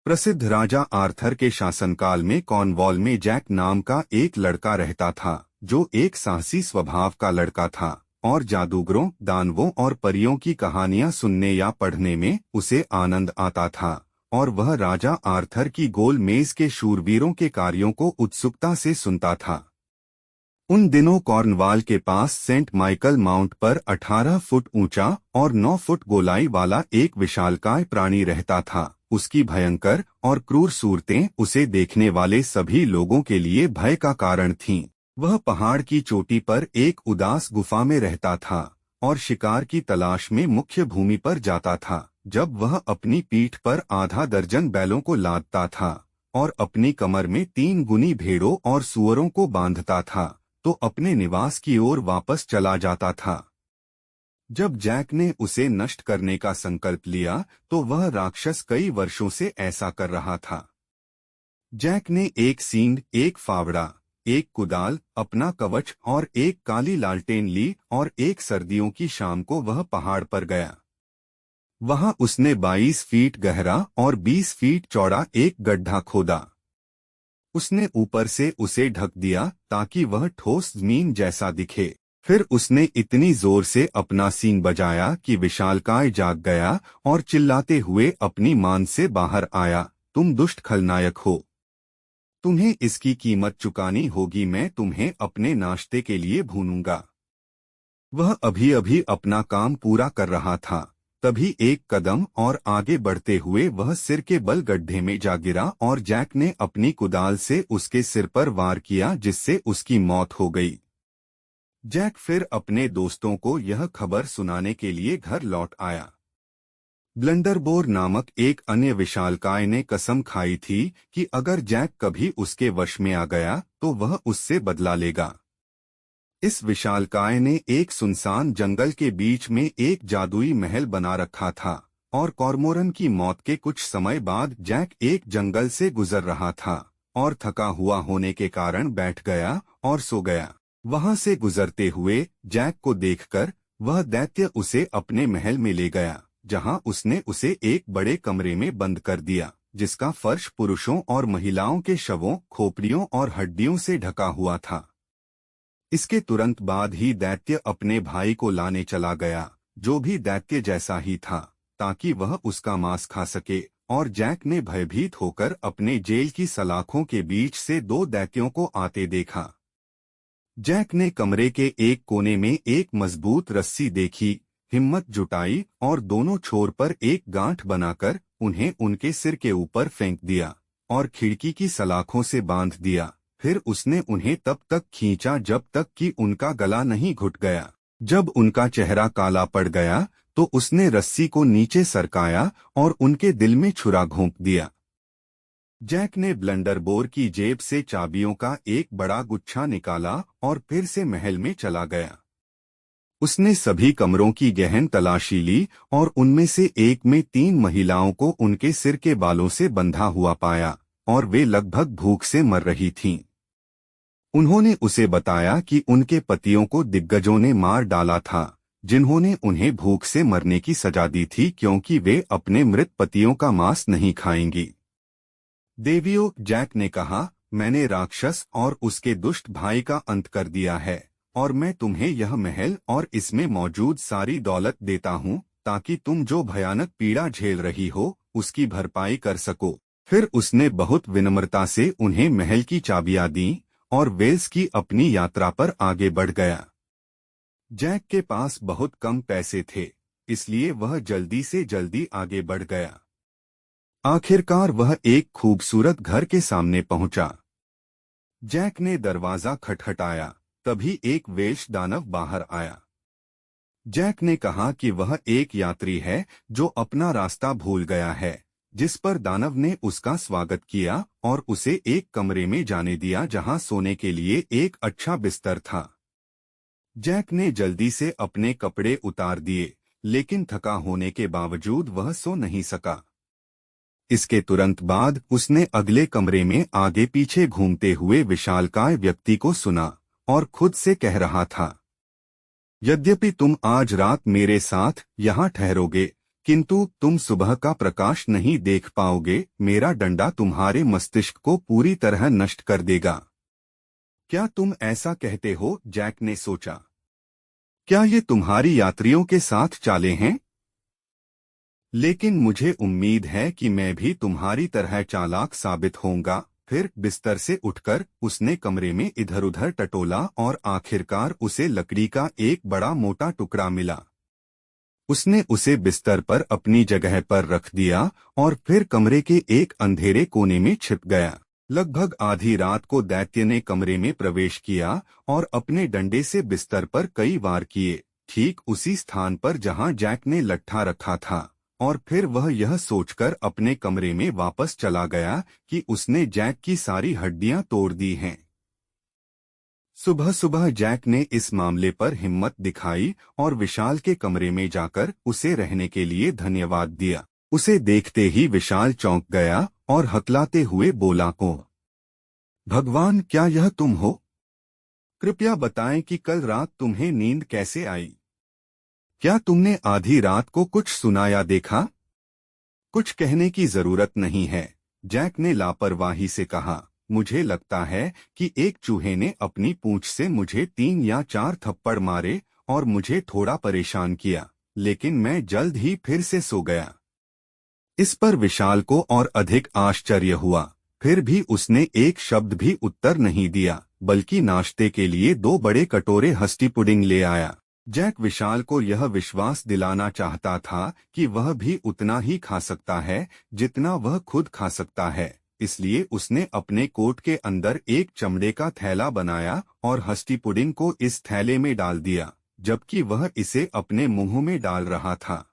प्रसिद्ध राजा आर्थर के शासनकाल में कॉर्नवॉल में जैक नाम का एक लड़का रहता था, जो एक साहसी स्वभाव का लड़का था और जादूगरों, दानवों और परियों की कहानियां सुनने या पढ़ने में उसे आनंद आता था और वह राजा आर्थर की गोल मेज के शूरवीरों के कार्यों को उत्सुकता से सुनता था। उन दिनों कॉर्नवाल के पास सेंट माइकल माउंट पर 18 फुट ऊंचा और 9 फुट गोलाई वाला एक विशालकाय प्राणी रहता था। उसकी भयंकर और क्रूर सूरतें उसे देखने वाले सभी लोगों के लिए भय का कारण थीं। वह पहाड़ की चोटी पर एक उदास गुफा में रहता था और शिकार की तलाश में मुख्य भूमि पर जाता था। जब वह अपनी पीठ पर आधा दर्जन बैलों को लादता था और अपनी कमर में 3 गुनी भेड़ों और सुअरों को बांधता था, तो अपने निवास की ओर वापस चला जाता था। जब जैक ने उसे नष्ट करने का संकल्प लिया, तो वह राक्षस कई वर्षों से ऐसा कर रहा था। जैक ने एक सींग, एक फावड़ा, एक कुदाल, अपना कवच और एक काली लालटेन ली और एक सर्दियों की शाम को वह पहाड़ पर गया। वहां उसने 22 फीट गहरा और 20 फीट चौड़ा एक गड्ढा खोदा। उसने ऊपर से उसे ढक दिया ताकि वह ठोस जमीन जैसा दिखे। फिर उसने इतनी जोर से अपना सींग बजाया कि विशालकाय जाग गया और चिल्लाते हुए अपनी मान से बाहर आया, तुम दुष्ट खलनायक हो, तुम्हें इसकी कीमत चुकानी होगी, मैं तुम्हें अपने नाश्ते के लिए भूनूंगा। वह अभी अभी अपना काम पूरा कर रहा था, तभी एक कदम और आगे बढ़ते हुए वह सिर के बल गड्ढे में जा गिरा और जैक ने अपनी कुदाल से उसके सिर पर वार किया, जिससे उसकी मौत हो गई। जैक फिर अपने दोस्तों को यह खबर सुनाने के लिए घर लौट आया। ब्लंडरबोर नामक एक अन्य विशालकाय ने कसम खाई थी कि अगर जैक कभी उसके वश में आ गया तो वह उससे बदला लेगा। इस विशालकाय ने एक सुनसान जंगल के बीच में एक जादुई महल बना रखा था और कॉर्मोरन की मौत के कुछ समय बाद जैक एक जंगल से गुजर रहा था और थका हुआ होने के कारण बैठ गया और सो गया। वहां से गुजरते हुए जैक को देखकर वह दैत्य उसे अपने महल में ले गया, जहां उसने उसे एक बड़े कमरे में बंद कर दिया, जिसका फर्श पुरुषों और महिलाओं के शवों, खोपड़ियों और हड्डियों से ढका हुआ था। इसके तुरंत बाद ही दैत्य अपने भाई को लाने चला गया, जो भी दैत्य जैसा ही था, ताकि वह उसका मांस खा सके, और जैक ने भयभीत होकर अपने जेल की सलाखों के बीच से 2 दैत्यों को आते देखा। जैक ने कमरे के एक कोने में एक मजबूत रस्सी देखी, हिम्मत जुटाई और दोनों छोर पर एक गांठ बनाकर उन्हें उनके सिर के ऊपर फेंक दिया और खिड़की की सलाखों से बांध दिया। फिर उसने उन्हें तब तक खींचा जब तक कि उनका गला नहीं घुट गया। जब उनका चेहरा काला पड़ गया तो उसने रस्सी को नीचे सरकाया और उनके दिल में छुरा घोंप दिया। जैक ने ब्लंडरबोर की जेब से चाबियों का एक बड़ा गुच्छा निकाला और फिर से महल में चला गया। उसने सभी कमरों की गहन तलाशी ली और उनमें से एक में 3 महिलाओं को उनके सिर के बालों से बंधा हुआ पाया और वे लगभग भूख से मर रही थीं। उन्होंने उसे बताया कि उनके पतियों को दिग्गजों ने मार डाला था, जिन्होंने उन्हें भूख से मरने की सजा दी थी क्योंकि वे अपने मृत पतियों का मांस नहीं खाएंगी। देवियों, जैक ने कहा, मैंने राक्षस और उसके दुष्ट भाई का अंत कर दिया है और मैं तुम्हें यह महल और इसमें मौजूद सारी दौलत देता हूँ ताकि तुम जो भयानक पीड़ा झेल रही हो उसकी भरपाई कर सको। फिर उसने बहुत विनम्रता से उन्हें महल की चाबियां दी और वेल्स की अपनी यात्रा पर आगे बढ़ गया। जैक के पास बहुत कम पैसे थे, इसलिए वह जल्दी से जल्दी आगे बढ़ गया। आखिरकार वह एक खूबसूरत घर के सामने पहुंचा। जैक ने दरवाजा खटखटाया, तभी एक वेल्श दानव बाहर आया। जैक ने कहा कि वह एक यात्री है जो अपना रास्ता भूल गया है, जिस पर दानव ने उसका स्वागत किया और उसे एक कमरे में जाने दिया जहां सोने के लिए एक अच्छा बिस्तर था। जैक ने जल्दी से अपने कपड़े उतार दिए, लेकिन थका होने के बावजूद वह सो नहीं सका। इसके तुरंत बाद उसने अगले कमरे में आगे पीछे घूमते हुए विशालकाय व्यक्ति को सुना और खुद से कह रहा था, यद्यपि तुम आज रात मेरे साथ यहाँ ठहरोगे, किंतु तुम सुबह का प्रकाश नहीं देख पाओगे। मेरा डंडा तुम्हारे मस्तिष्क को पूरी तरह नष्ट कर देगा। क्या तुम ऐसा कहते हो? जैक ने सोचा। क्या ये तुम्हारी यात्रियों के साथ चाले हैं? लेकिन मुझे उम्मीद है कि मैं भी तुम्हारी तरह चालाक साबित होऊंगा। फिर बिस्तर से उठकर उसने कमरे में इधर उधर टटोला और आखिरकार उसे लकड़ी का एक बड़ा मोटा टुकड़ा मिला। उसने उसे बिस्तर पर अपनी जगह पर रख दिया और फिर कमरे के एक अंधेरे कोने में छिप गया। लगभग आधी रात को दैत्य ने कमरे में प्रवेश किया और अपने डंडे से बिस्तर पर कई वार किए, ठीक उसी स्थान पर जहां जैक ने लट्ठा रखा था। और फिर वह यह सोचकर अपने कमरे में वापस चला गया कि उसने जैक की सारी हड्डियां तोड़ दी हैं। सुबह सुबह जैक ने इस मामले पर हिम्मत दिखाई और विशाल के कमरे में जाकर उसे रहने के लिए धन्यवाद दिया। उसे देखते ही विशाल चौंक गया और हकलाते हुए बोला, को भगवान, क्या यह तुम हो? कृपया बताएं कि कल रात तुम्हें नींद कैसे आई? क्या तुमने आधी रात को कुछ सुना या देखा? कुछ कहने की जरूरत नहीं है, जैक ने लापरवाही से कहा। मुझे लगता है कि एक चूहे ने अपनी पूंछ से मुझे 3 या 4 थप्पड़ मारे और मुझे थोड़ा परेशान किया, लेकिन मैं जल्द ही फिर से सो गया। इस पर विशाल को और अधिक आश्चर्य हुआ। फिर भी उसने एक शब्द भी उत्तर नहीं दिया, बल्कि नाश्ते के लिए 2 बड़े कटोरे हस्ती पुडिंग ले आया। जैक विशाल को यह विश्वास दिलाना चाहता था कि वह भी उतना ही खा सकता है जितना वह खुद खा सकता है, इसलिए उसने अपने कोट के अंदर एक चमड़े का थैला बनाया और हस्ती पुडिंग को इस थैले में डाल दिया, जबकि वह इसे अपने मुंह में डाल रहा था।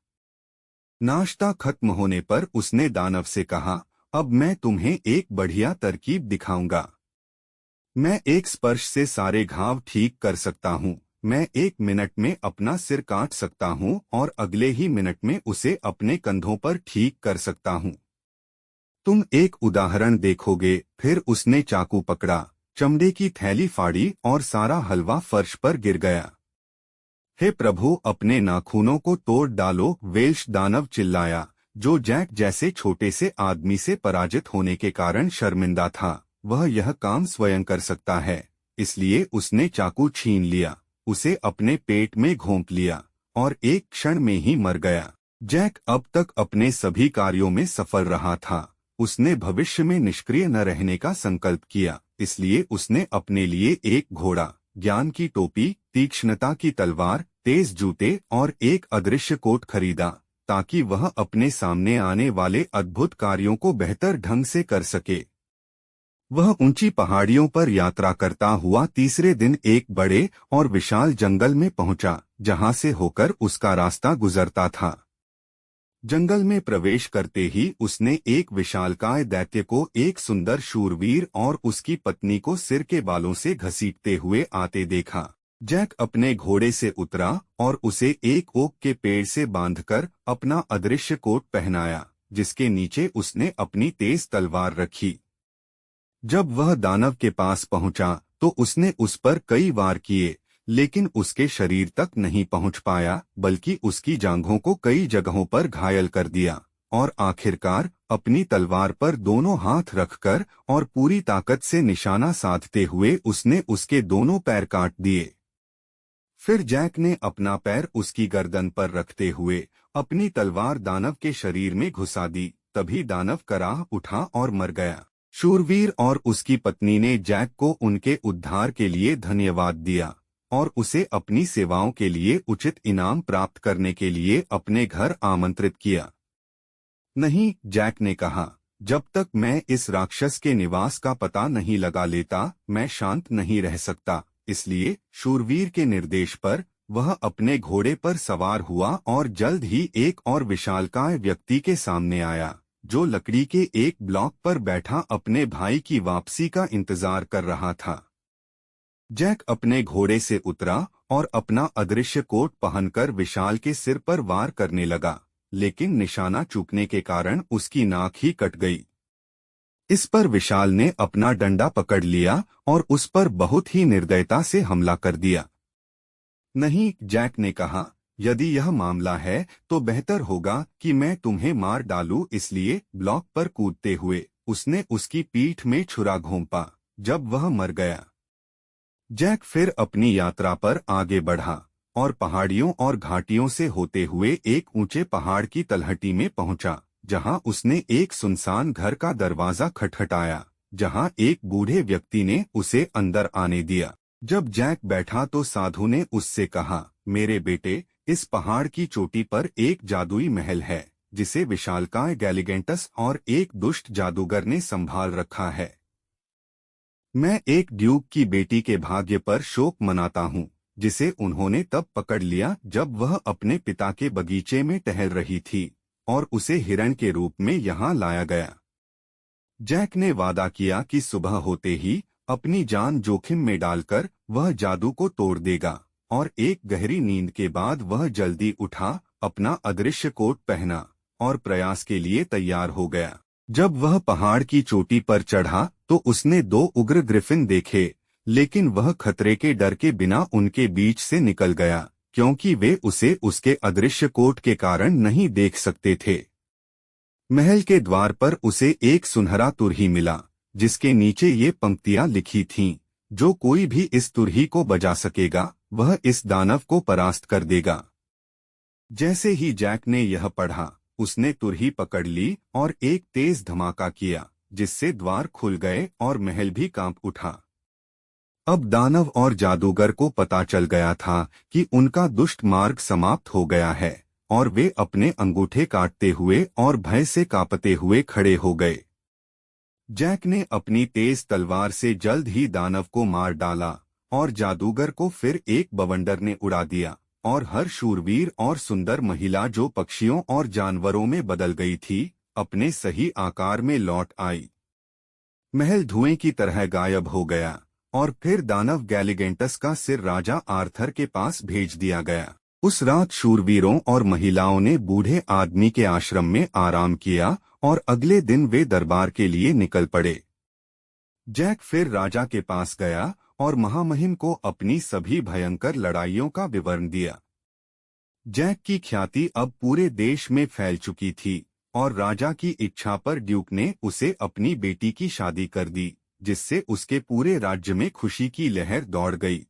नाश्ता खत्म होने पर उसने दानव से कहा, अब मैं तुम्हें एक बढ़िया तरकीब दिखाऊंगा। मैं एक स्पर्श से सारे घाव ठीक कर सकता हूँ। मैं 1 मिनट में अपना सिर काट सकता हूँ और अगले ही मिनट में उसे अपने कंधों पर ठीक कर सकता हूँ। तुम एक उदाहरण देखोगे। फिर उसने चाकू पकड़ा, चमड़े की थैली फाड़ी और सारा हलवा फर्श पर गिर गया। हे प्रभु, अपने नाखूनों को तोड़ डालो, वेल्श दानव चिल्लाया, जो जैक जैसे छोटे से आदमी से पराजित होने के कारण शर्मिंदा था। वह यह काम स्वयं कर सकता है। इसलिए उसने चाकू छीन लिया, उसे अपने पेट में घोंप लिया और एक क्षण में ही मर गया। जैक अब तक अपने सभी कार्यों में सफल रहा था। उसने भविष्य में निष्क्रिय न रहने का संकल्प किया, इसलिए उसने अपने लिए एक घोड़ा, ज्ञान की टोपी, तीक्ष्णता की तलवार, तेज जूते और एक अदृश्य कोट खरीदा, ताकि वह अपने सामने आने वाले अद्भुत कार्यों को बेहतर ढंग से कर सके। वह ऊंची पहाड़ियों पर यात्रा करता हुआ तीसरे दिन एक बड़े और विशाल जंगल में पहुंचा, जहां से होकर उसका रास्ता गुजरता था। जंगल में प्रवेश करते ही उसने एक विशालकाय दैत्य को एक सुंदर शूरवीर और उसकी पत्नी को सिर के बालों से घसीटते हुए आते देखा। जैक अपने घोड़े से उतरा और उसे एक ओक के पेड़ से बांधकर अपना अदृश्य कोट पहनाया, जिसके नीचे उसने अपनी तेज तलवार रखी। जब वह दानव के पास पहुंचा तो उसने उस पर कई वार किए, लेकिन उसके शरीर तक नहीं पहुंच पाया, बल्कि उसकी जांघों को कई जगहों पर घायल कर दिया और आखिरकार अपनी तलवार पर दोनों हाथ रखकर और पूरी ताकत से निशाना साधते हुए उसने उसके दोनों पैर काट दिए। फिर जैक ने अपना पैर उसकी गर्दन पर रखते हुए अपनी तलवार दानव के शरीर में घुसा दी। तभी दानव कराह उठा और मर गया। शूरवीर और उसकी पत्नी ने जैक को उनके उद्धार के लिए धन्यवाद दिया और उसे अपनी सेवाओं के लिए उचित इनाम प्राप्त करने के लिए अपने घर आमंत्रित किया। नहीं, जैक ने कहा, जब तक मैं इस राक्षस के निवास का पता नहीं लगा लेता, मैं शांत नहीं रह सकता। इसलिए शूरवीर के निर्देश पर वह अपने घोड़े पर सवार हुआ और जल्द ही एक और विशालकाय व्यक्ति के सामने आया, जो लकड़ी के एक ब्लॉक पर बैठा अपने भाई की वापसी का इंतजार कर रहा था। जैक अपने घोड़े से उतरा और अपना अदृश्य कोट पहनकर विशाल के सिर पर वार करने लगा, लेकिन निशाना चूकने के कारण उसकी नाक ही कट गई। इस पर विशाल ने अपना डंडा पकड़ लिया और उस पर बहुत ही निर्दयता से हमला कर दिया। नहीं, जैक ने कहा, यदि यह मामला है तो बेहतर होगा कि मैं तुम्हें मार डालूं, इसलिए ब्लॉक पर कूदते हुए उसने उसकी पीठ में छुरा घोंपा। जब वह मर गया, जैक फिर अपनी यात्रा पर आगे बढ़ा और पहाड़ियों और घाटियों से होते हुए एक ऊंचे पहाड़ की तलहटी में पहुंचा, जहां उसने एक सुनसान घर का दरवाजा खटखटाया, जहां एक बूढ़े व्यक्ति ने उसे अंदर आने दिया। जब जैक बैठा तो साधु ने उससे कहा, मेरे बेटे, इस पहाड़ की चोटी पर एक जादुई महल है जिसे विशालकाय गैलिगेंटस और एक दुष्ट जादूगर ने संभाल रखा है। मैं एक ड्यूक की बेटी के भाग्य पर शोक मनाता हूँ, जिसे उन्होंने तब पकड़ लिया जब वह अपने पिता के बगीचे में टहल रही थी और उसे हिरण के रूप में यहाँ लाया गया। जैक ने वादा किया कि सुबह होते ही अपनी जान जोखिम में डालकर वह जादू को तोड़ देगा, और एक गहरी नींद के बाद वह जल्दी उठा, अपना अदृश्य कोट पहना और प्रयास के लिए तैयार हो गया। जब वह पहाड़ की चोटी पर चढ़ा तो उसने दो उग्र ग्रिफिन देखे, लेकिन वह खतरे के डर के बिना उनके बीच से निकल गया, क्योंकि वे उसे उसके अदृश्य कोट के कारण नहीं देख सकते थे। महल के द्वार पर उसे एक सुनहरा तुरही मिला, जिसके नीचे ये पंक्तियां लिखी थीं, जो कोई भी इस तुरही को बजा सकेगा वह इस दानव को परास्त कर देगा। जैसे ही जैक ने यह पढ़ा, उसने तुरही पकड़ ली और एक तेज धमाका किया, जिससे द्वार खुल गए और महल भी कांप उठा। अब दानव और जादूगर को पता चल गया था कि उनका दुष्ट मार्ग समाप्त हो गया है, और वे अपने अंगूठे काटते हुए और भय से कांपते हुए खड़े हो गए। जैक ने अपनी तेज तलवार से जल्द ही दानव को मार डाला और जादूगर को फिर एक बवंडर ने उड़ा दिया, और हर शूरवीर और सुंदर महिला जो पक्षियों और जानवरों में बदल गई थी, अपने सही आकार में लौट आई। महल धुएं की तरह गायब हो गया और फिर दानव गैलिगेंटस का सिर राजा आर्थर के पास भेज दिया गया। उस रात शूरवीरों और महिलाओं ने बूढ़े आदमी के आश्रम में आराम किया और अगले दिन वे दरबार के लिए निकल पड़े। जैक फिर राजा के पास गया और महामहिम को अपनी सभी भयंकर लड़ाइयों का विवरण दिया। जैक की ख्याति अब पूरे देश में फैल चुकी थी और राजा की इच्छा पर ड्यूक ने उसे अपनी बेटी की शादी कर दी, जिससे उसके पूरे राज्य में खुशी की लहर दौड़ गई।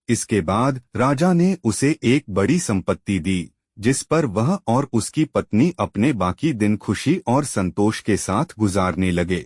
इसके बाद राजा ने उसे एक बड़ी संपत्ति दी, जिस पर वह और उसकी पत्नी अपने बाकी दिन खुशी और संतोष के साथ गुजारने लगे।